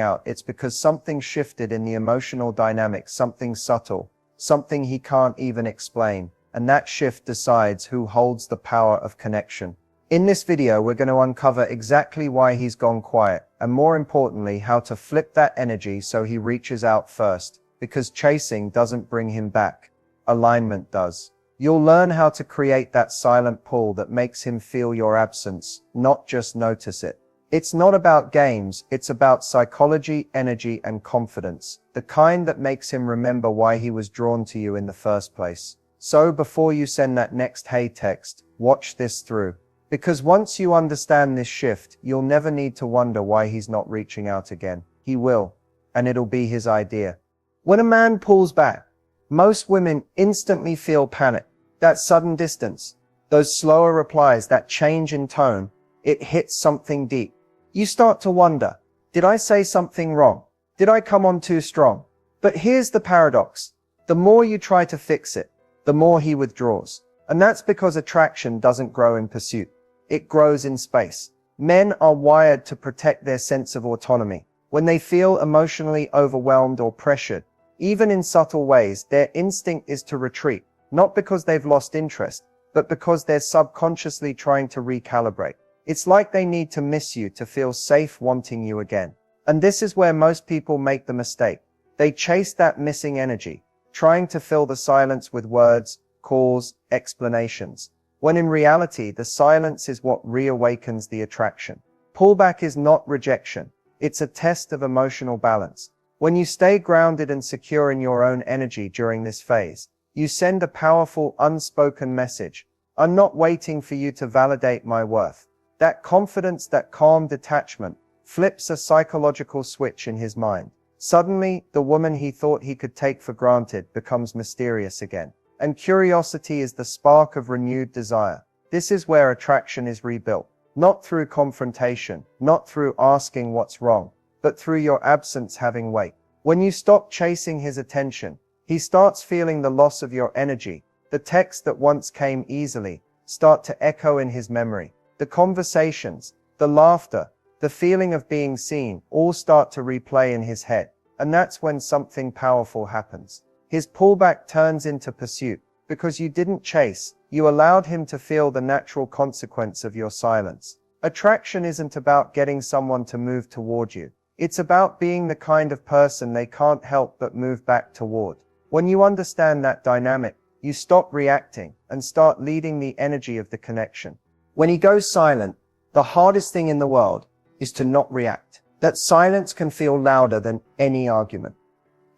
out, it's because something shifted in the emotional dynamic, something subtle, something he can't even explain, and that shift decides who holds the power of connection. In this video, we're going to uncover exactly why he's gone quiet, and more importantly, how to flip that energy so he reaches out first, because chasing doesn't bring him back. Alignment does. You'll learn how to create that silent pull that makes him feel your absence, not just notice it. It's not about games, it's about psychology, energy, and confidence, the kind that makes him remember why he was drawn to you in the first place. So before you send that next "hey" text, watch this through. Because once you understand this shift, you'll never need to wonder why he's not reaching out again. He will, and it'll be his idea. When a man pulls back, most women instantly feel panic. That sudden distance, those slower replies, that change in tone, it hits something deep. You start to wonder, did I say something wrong? Did I come on too strong? But here's the paradox. The more you try to fix it, the more he withdraws. And that's because attraction doesn't grow in pursuit. It grows in space. Men are wired to protect their sense of autonomy. When they feel emotionally overwhelmed or pressured, even in subtle ways, their instinct is to retreat, not because they've lost interest, but because they're subconsciously trying to recalibrate. It's like they need to miss you to feel safe wanting you again. And this is where most people make the mistake. They chase that missing energy, trying to fill the silence with words, calls, explanations, when in reality, the silence is what reawakens the attraction. Pullback is not rejection. It's a test of emotional balance. When you stay grounded and secure in your own energy during this phase, you send a powerful, unspoken message. I'm not waiting for you to validate my worth. That confidence, that calm detachment, flips a psychological switch in his mind. Suddenly, the woman he thought he could take for granted becomes mysterious again. And curiosity is the spark of renewed desire. This is where attraction is rebuilt. Not through confrontation, not through asking what's wrong, but through your absence having weight. When you stop chasing his attention, he starts feeling the loss of your energy. The texts that once came easily start to echo in his memory. The conversations, the laughter, the feeling of being seen, all start to replay in his head. And that's when something powerful happens. His pullback turns into pursuit. Because you didn't chase, you allowed him to feel the natural consequence of your silence. Attraction isn't about getting someone to move toward you. It's about being the kind of person they can't help but move back toward. When you understand that dynamic, you stop reacting and start leading the energy of the connection. When he goes silent, the hardest thing in the world is to not react. That silence can feel louder than any argument.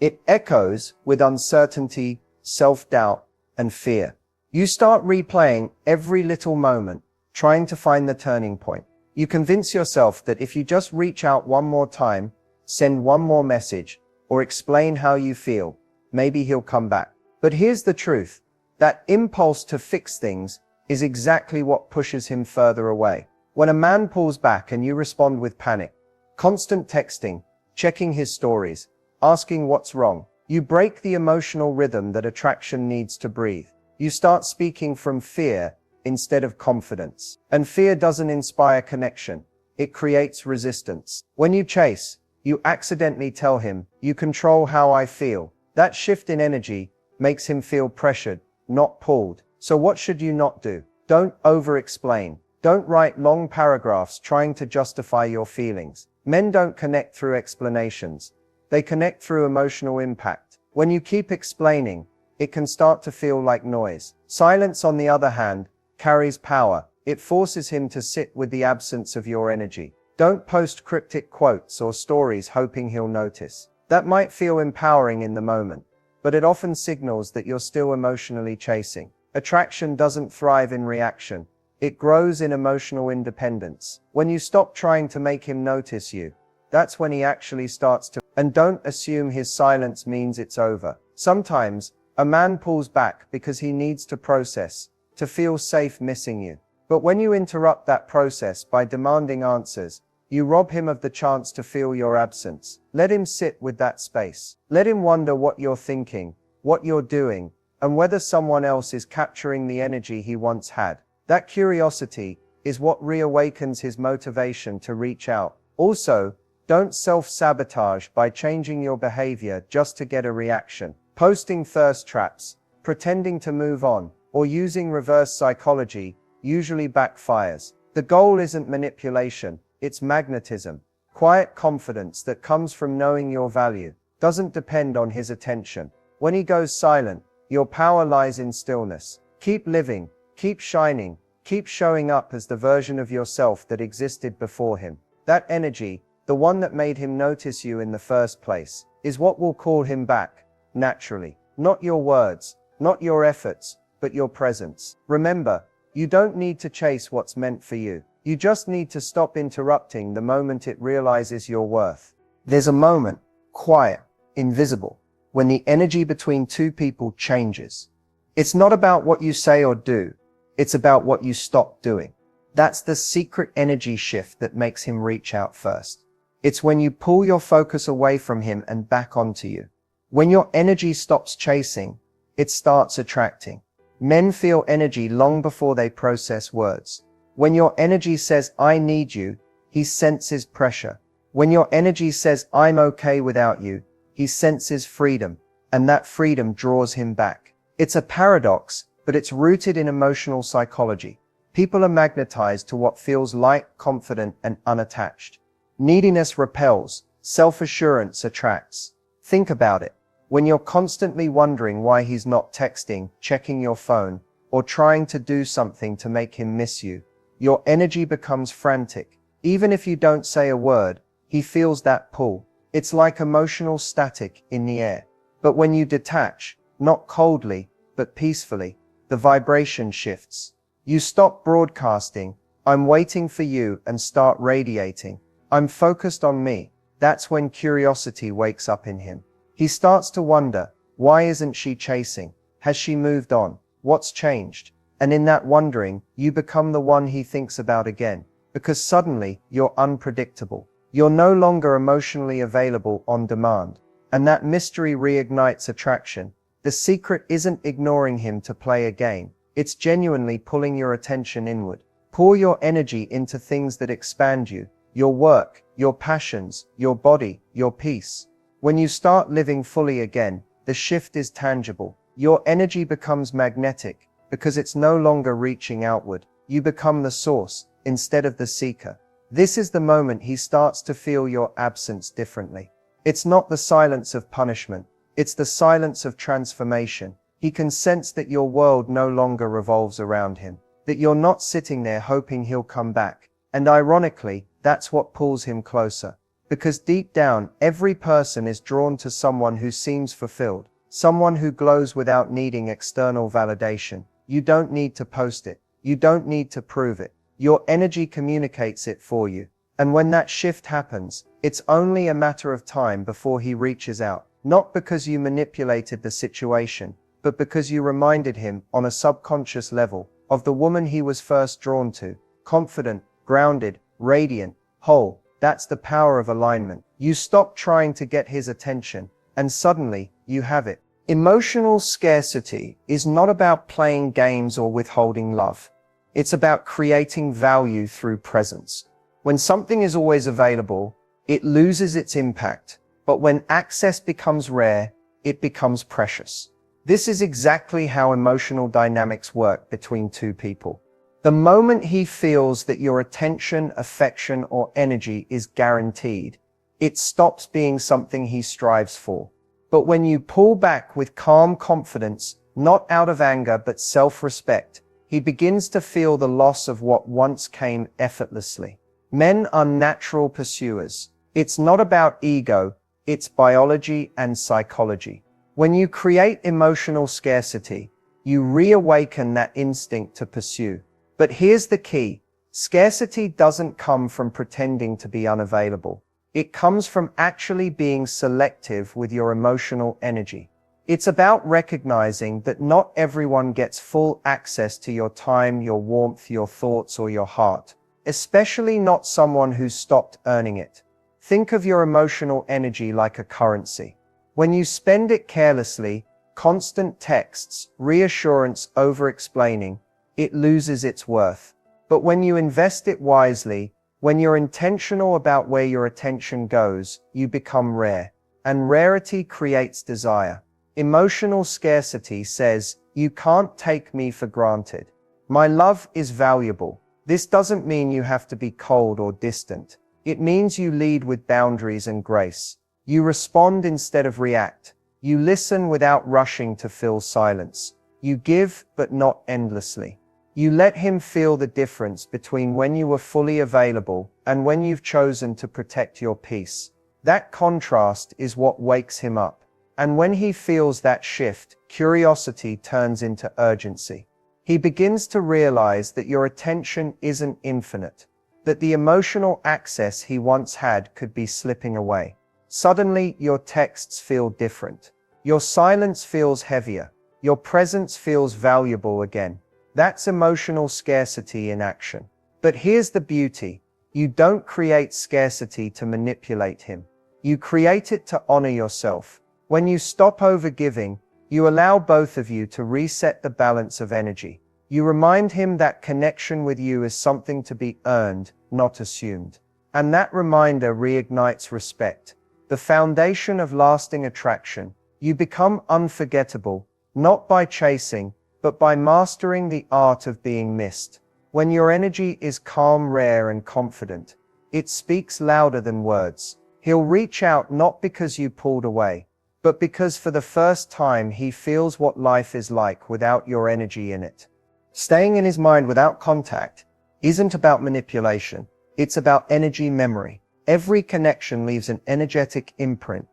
It echoes with uncertainty, self-doubt, and fear. You start replaying every little moment, trying to find the turning point. You convince yourself that if you just reach out one more time, send one more message, or explain how you feel, maybe he'll come back. But here's the truth. That impulse to fix things is exactly what pushes him further away. When a man pulls back and you respond with panic, constant texting, checking his stories, asking what's wrong, you break the emotional rhythm that attraction needs to breathe. You start speaking from fear instead of confidence. And fear doesn't inspire connection. It creates resistance. When you chase, you accidentally tell him, "You control how I feel." That shift in energy makes him feel pressured, not pulled. So what should you not do? Don't over-explain. Don't write long paragraphs trying to justify your feelings. Men don't connect through explanations. They connect through emotional impact. When you keep explaining, it can start to feel like noise. Silence, on the other hand, carries power. It forces him to sit with the absence of your energy. Don't post cryptic quotes or stories hoping he'll notice. That might feel empowering in the moment, but it often signals that you're still emotionally chasing. Attraction doesn't thrive in reaction. It grows in emotional independence. When you stop trying to make him notice you, that's when he actually starts to. And don't assume his silence means it's over. Sometimes, a man pulls back because he needs to process, to feel safe missing you. But when you interrupt that process by demanding answers, you rob him of the chance to feel your absence. Let him sit with that space. Let him wonder what you're thinking, what you're doing, and whether someone else is capturing the energy he once had. That curiosity is what reawakens his motivation to reach out. Also, Don't self-sabotage by changing your behavior just to get a reaction. Posting thirst traps, pretending to move on, or using reverse psychology usually backfires. The goal isn't manipulation, it's magnetism. Quiet confidence that comes from knowing your value doesn't depend on his attention. When he goes silent, your power lies in stillness. Keep living, keep shining, keep showing up as the version of yourself that existed before him. That energy, the one that made him notice you in the first place, is what will call him back, naturally. Not your words, not your efforts, but your presence. Remember, you don't need to chase what's meant for you. You just need to stop interrupting the moment it realizes your worth. There's a moment, quiet, invisible, when the energy between two people changes. It's not about what you say or do, it's about what you stop doing. That's the secret energy shift that makes him reach out first. It's when you pull your focus away from him and back onto you. When your energy stops chasing, it starts attracting. Men feel energy long before they process words. When your energy says, I need you, he senses pressure. When your energy says, I'm okay without you, he senses freedom, and that freedom draws him back. It's a paradox, but it's rooted in emotional psychology. People are magnetized to what feels light, confident, and unattached. Neediness repels, self-assurance attracts. Think about it. When you're constantly wondering why he's not texting, checking your phone, or trying to do something to make him miss you, your energy becomes frantic. Even if you don't say a word, he feels that pull. It's like emotional static in the air. But when you detach, not coldly, but peacefully, the vibration shifts. You stop broadcasting, I'm waiting for you, and start radiating, I'm focused on me. That's when curiosity wakes up in him. He starts to wonder, why isn't she chasing? Has she moved on? What's changed? And in that wondering, you become the one he thinks about again. Because suddenly, you're unpredictable. You're no longer emotionally available on demand. And that mystery reignites attraction. The secret isn't ignoring him to play a game. It's genuinely pulling your attention inward. Pour your energy into things that expand you. Your work, your passions, your body, your peace. When you start living fully again, the shift is tangible. Your energy becomes magnetic, because it's no longer reaching outward. You become the source, instead of the seeker. This is the moment he starts to feel your absence differently. It's not the silence of punishment, it's the silence of transformation. He can sense that your world no longer revolves around him, that you're not sitting there hoping he'll come back. And ironically, that's what pulls him closer. Because deep down, every person is drawn to someone who seems fulfilled, someone who glows without needing external validation. You don't need to post it. You don't need to prove it. Your energy communicates it for you. And when that shift happens, it's only a matter of time before he reaches out. Not because you manipulated the situation, but because you reminded him, on a subconscious level, of the woman he was first drawn to. Confident, grounded, radiant, whole. That's the power of alignment. You stop trying to get his attention, and suddenly, you have it. Emotional scarcity is not about playing games or withholding love. It's about creating value through presence. When something is always available, it loses its impact. But when access becomes rare, it becomes precious. This is exactly how emotional dynamics work between two people. The moment he feels that your attention, affection, or energy is guaranteed, it stops being something he strives for. But when you pull back with calm confidence, not out of anger but self-respect, he begins to feel the loss of what once came effortlessly. Men are natural pursuers. It's not about ego, it's biology and psychology. When you create emotional scarcity, you reawaken that instinct to pursue. But here's the key. Scarcity doesn't come from pretending to be unavailable. It comes from actually being selective with your emotional energy. It's about recognizing that not everyone gets full access to your time, your warmth, your thoughts, or your heart, especially not someone who's stopped earning it. Think of your emotional energy like a currency. When you spend it carelessly, constant texts, reassurance, over-explaining, it loses its worth. But when you invest it wisely, When you're intentional about where your attention goes, you become rare. And rarity creates desire. Emotional scarcity says, "You can't take me for granted. My love is valuable." This doesn't mean you have to be cold or distant. It means you lead with boundaries and grace. You respond instead of react. You listen without rushing to fill silence. You give, but not endlessly. You let him feel the difference between when you were fully available and when you've chosen to protect your peace. That contrast is what wakes him up. And when he feels that shift, curiosity turns into urgency. He begins to realize that your attention isn't infinite, that the emotional access he once had could be slipping away. Suddenly, your texts feel different. Your silence feels heavier. Your presence feels valuable again. That's emotional scarcity in action. But here's the beauty. You don't create scarcity to manipulate him. You create it to honor yourself. When you stop overgiving, you allow both of you to reset the balance of energy. You remind him that connection with you is something to be earned, not assumed. And that reminder reignites respect, the foundation of lasting attraction. You become unforgettable, not by chasing, but by mastering the art of being missed. When your energy is calm, rare, and confident, it speaks louder than words. He'll reach out not because you pulled away, but because for the first time he feels what life is like without your energy in it. Staying in his mind without contact isn't about manipulation. It's about energy memory. Every connection leaves an energetic imprint,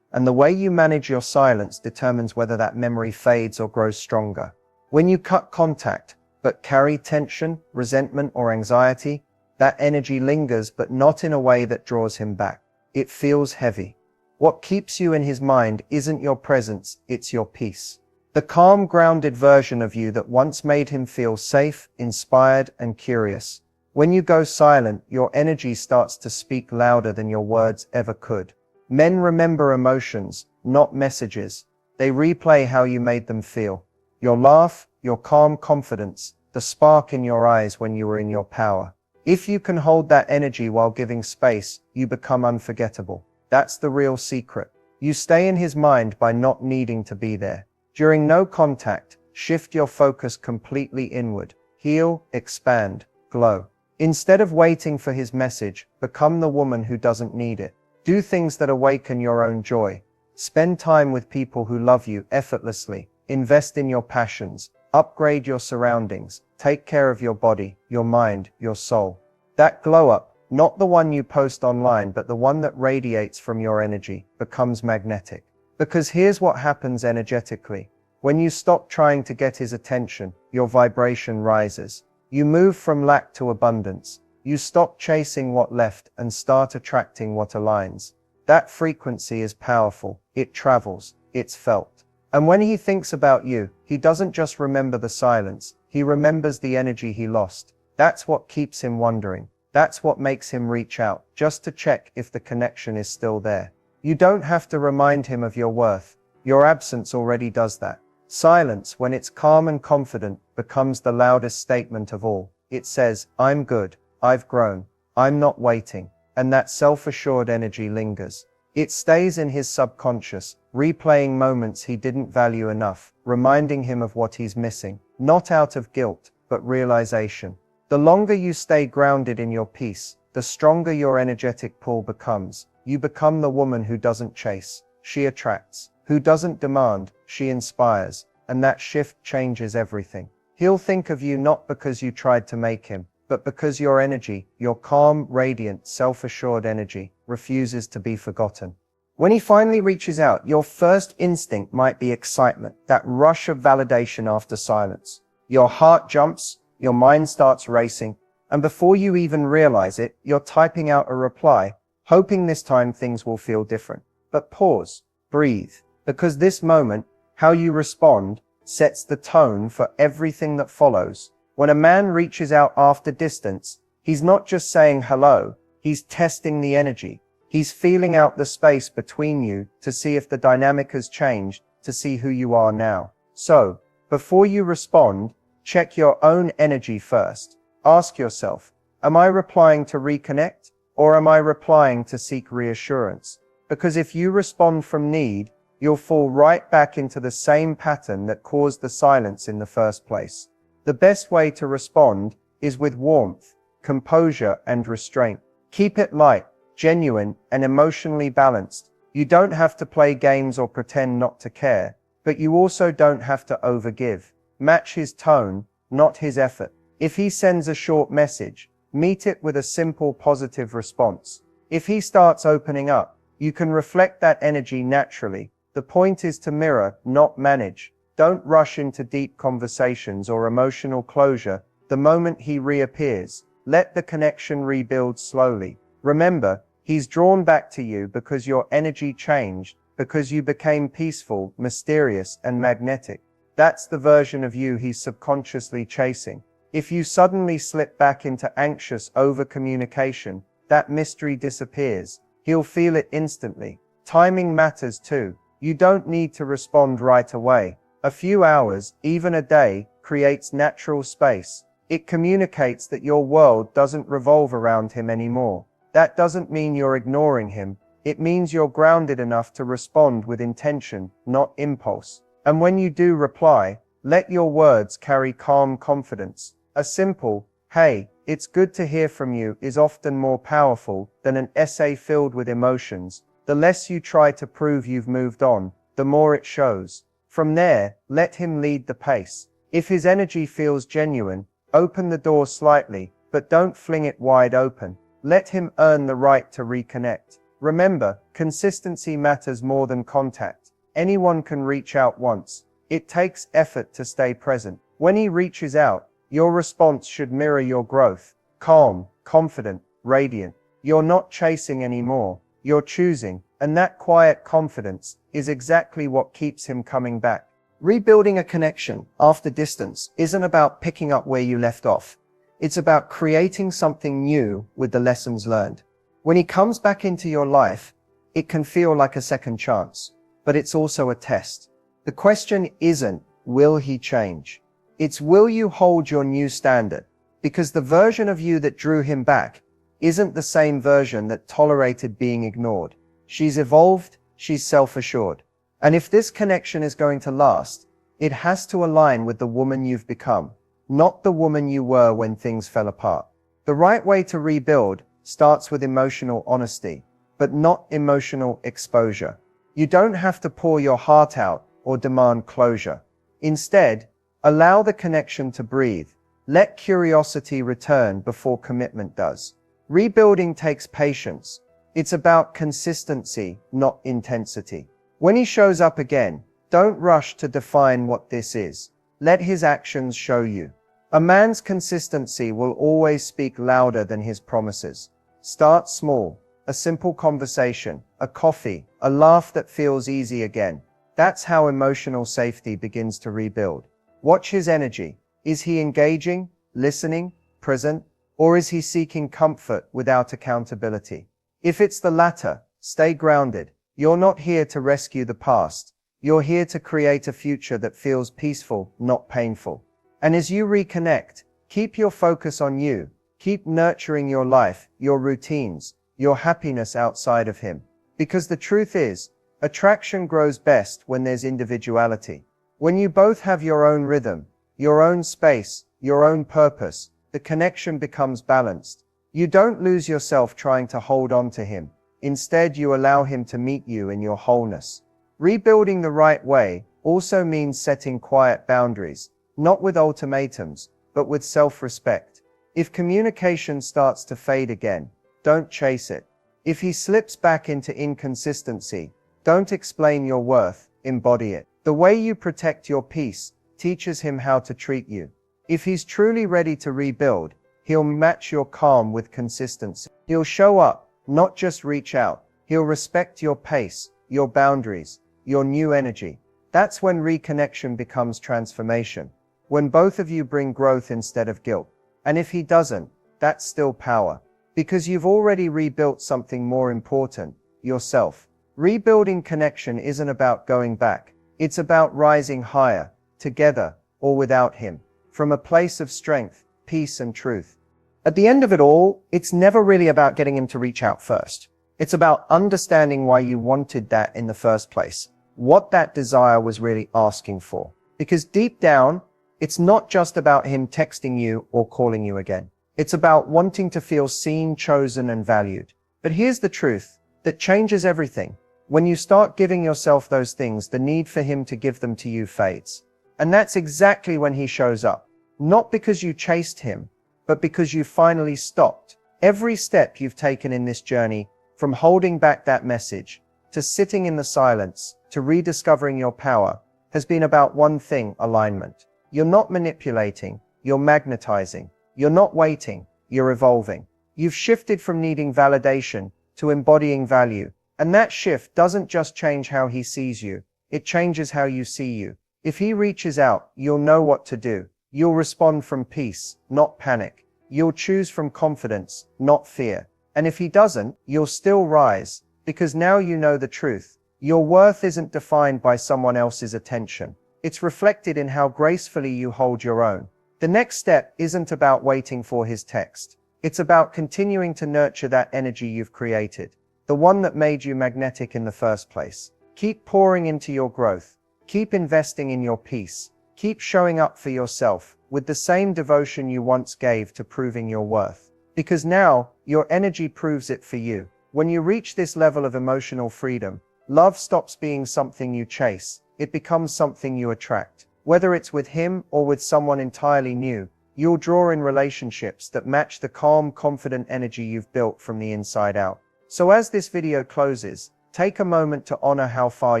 and the way you manage your silence determines whether that memory fades or grows stronger. When you cut contact, but carry tension, resentment, or anxiety, that energy lingers, but not in a way that draws him back. It feels heavy. What keeps you in his mind isn't your presence, it's your peace. The calm, grounded version of you that once made him feel safe, inspired, and curious. When you go silent, your energy starts to speak louder than your words ever could. Men remember emotions, not messages. They replay how you made them feel. Your laugh, your calm confidence, the spark in your eyes when you were in your power. If you can hold that energy while giving space, you become unforgettable. That's the real secret. You stay in his mind by not needing to be there. During no contact, shift your focus completely inward. Heal, expand, glow. Instead of waiting for his message, become the woman who doesn't need it. Do things that awaken your own joy. Spend time with people who love you effortlessly. Invest in your passions. Upgrade your surroundings. Take care of your body, your mind, your soul. That glow up, not the one you post online, but the one that radiates from your energy, becomes magnetic. Because here's what happens energetically. When you stop trying to get his attention, your vibration rises. You move from lack to abundance. You stop chasing what left and start attracting what aligns. That frequency is powerful. It travels. It's felt. And when he thinks about you, he doesn't just remember the silence. He remembers the energy he lost. That's what keeps him wondering. That's what makes him reach out, just to check if the connection is still there. You don't have to remind him of your worth. Your absence already does that. Silence, when it's calm and confident, becomes the loudest statement of all. It says, "I'm good. I've grown. I'm not waiting." And that self-assured energy lingers. It stays in his subconscious, replaying moments he didn't value enough, reminding him of what he's missing, not out of guilt, but realization. The longer you stay grounded in your peace, the stronger your energetic pull becomes. You become the woman who doesn't chase, she attracts. Who doesn't demand, she inspires. And that shift changes everything. He'll think of you not because you tried to make him, but because your energy, your calm, radiant, self-assured energy, refuses to be forgotten. When he finally reaches out, your first instinct might be excitement, that rush of validation after silence. Your heart jumps, your mind starts racing, and before you even realize it, you're typing out a reply, hoping this time things will feel different. But pause, breathe, because this moment, how you respond, sets the tone for everything that follows. When a man reaches out after distance, he's not just saying hello, he's testing the energy. He's feeling out the space between you to see if the dynamic has changed, to see who you are now. So, before you respond, check your own energy first. Ask yourself, Am I replying to reconnect, or am I replying to seek reassurance? Because if you respond from need, you'll fall right back into the same pattern that caused the silence in the first place. The best way to respond is with warmth, composure, and restraint. Keep it light, genuine, and emotionally balanced. You don't have to play games or pretend not to care, but you also don't have to overgive. Match his tone, not his effort. If he sends a short message, meet it with a simple positive response. If he starts opening up, you can reflect that energy naturally. The point is to mirror, not manage. Don't rush into deep conversations or emotional closure the moment he reappears. Let the connection rebuild slowly. Remember, he's drawn back to you because your energy changed, because you became peaceful, mysterious, and magnetic. That's the version of you he's subconsciously chasing. If you suddenly slip back into anxious over-communication, that mystery disappears. He'll feel it instantly. Timing matters too. You don't need to respond right away. A few hours, even a day, creates natural space. It communicates that your world doesn't revolve around him anymore. That doesn't mean you're ignoring him. It means you're grounded enough to respond with intention, not impulse. And when you do reply, let your words carry calm confidence. A simple, "Hey, it's good to hear from you," is often more powerful than an essay filled with emotions. The less you try to prove you've moved on, the more it shows. From there, let him lead the pace. If his energy feels genuine, open the door slightly, but don't fling it wide open. Let him earn the right to reconnect. Remember, consistency matters more than contact. Anyone can reach out once. It takes effort to stay present. When he reaches out, your response should mirror your growth. Calm, confident, radiant. You're not chasing anymore. You're choosing, and that quiet confidence is exactly what keeps him coming back. Rebuilding a connection after distance isn't about picking up where you left off. It's about creating something new with the lessons learned. When he comes back into your life, it can feel like a second chance, but it's also a test. The question isn't, will he change? It's, will you hold your new standard? Because the version of you that drew him back isn't the same version that tolerated being ignored. She's evolved, she's self-assured. And if this connection is going to last, it has to align with the woman you've become, not the woman you were when things fell apart. The right way to rebuild starts with emotional honesty, but not emotional exposure. You don't have to pour your heart out or demand closure. Instead, allow the connection to breathe. Let curiosity return before commitment does. Rebuilding takes patience. It's about consistency, not intensity. When he shows up again, don't rush to define what this is. Let his actions show you. A man's consistency will always speak louder than his promises. Start small. A simple conversation, a coffee, a laugh that feels easy again. That's how emotional safety begins to rebuild. Watch his energy. Is he engaging, listening, present? Or is he seeking comfort without accountability? If it's the latter, stay grounded. You're not here to rescue the past. You're here to create a future that feels peaceful, not painful. And as you reconnect, keep your focus on you. Keep nurturing your life, your routines, your happiness outside of him. Because the truth is, attraction grows best when there's individuality. When you both have your own rhythm, your own space, your own purpose, the connection becomes balanced. You don't lose yourself trying to hold on to him. Instead, you allow him to meet you in your wholeness. Rebuilding the right way also means setting quiet boundaries, not with ultimatums, but with self-respect. If communication starts to fade again, don't chase it. If he slips back into inconsistency, don't explain your worth, embody it. The way you protect your peace teaches him how to treat you. If he's truly ready to rebuild, he'll match your calm with consistency. He'll show up, not just reach out. He'll respect your pace, your boundaries, your new energy. That's when reconnection becomes transformation. When both of you bring growth instead of guilt. And if he doesn't, that's still power. Because you've already rebuilt something more important, yourself. Rebuilding connection isn't about going back. It's about rising higher, together, or without him. From a place of strength, peace and truth. At the end of it all, it's never really about getting him to reach out first. It's about understanding why you wanted that in the first place, what that desire was really asking for. Because deep down, it's not just about him texting you or calling you again. It's about wanting to feel seen, chosen, and valued. But here's the truth that changes everything. When you start giving yourself those things, the need for him to give them to you fades. And that's exactly when he shows up. Not because you chased him, but because you finally stopped. Every step you've taken in this journey, from holding back that message, to sitting in the silence, to rediscovering your power, has been about one thing: alignment. You're not manipulating, you're magnetizing. You're not waiting, you're evolving. You've shifted from needing validation to embodying value. And that shift doesn't just change how he sees you, it changes how you see you. If he reaches out, you'll know what to do. You'll respond from peace, not panic. You'll choose from confidence, not fear. And if he doesn't, you'll still rise, because now you know the truth. Your worth isn't defined by someone else's attention. It's reflected in how gracefully you hold your own. The next step isn't about waiting for his text. It's about continuing to nurture that energy you've created, the one that made you magnetic in the first place. Keep pouring into your growth. Keep investing in your peace. Keep showing up for yourself with the same devotion you once gave to proving your worth. Because now, your energy proves it for you. When you reach this level of emotional freedom, love stops being something you chase. It becomes something you attract. Whether it's with him or with someone entirely new, you'll draw in relationships that match the calm, confident energy you've built from the inside out. So as this video closes, take a moment to honor how far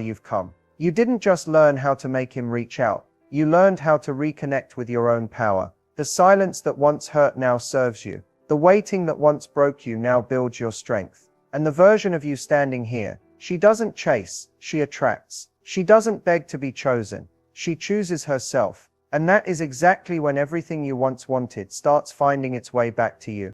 you've come. You didn't just learn how to make him reach out. You learned how to reconnect with your own power. The silence that once hurt now serves you. The waiting that once broke you now builds your strength. And the version of you standing here, she doesn't chase, she attracts. She doesn't beg to be chosen. She chooses herself. And that is exactly when everything you once wanted starts finding its way back to you.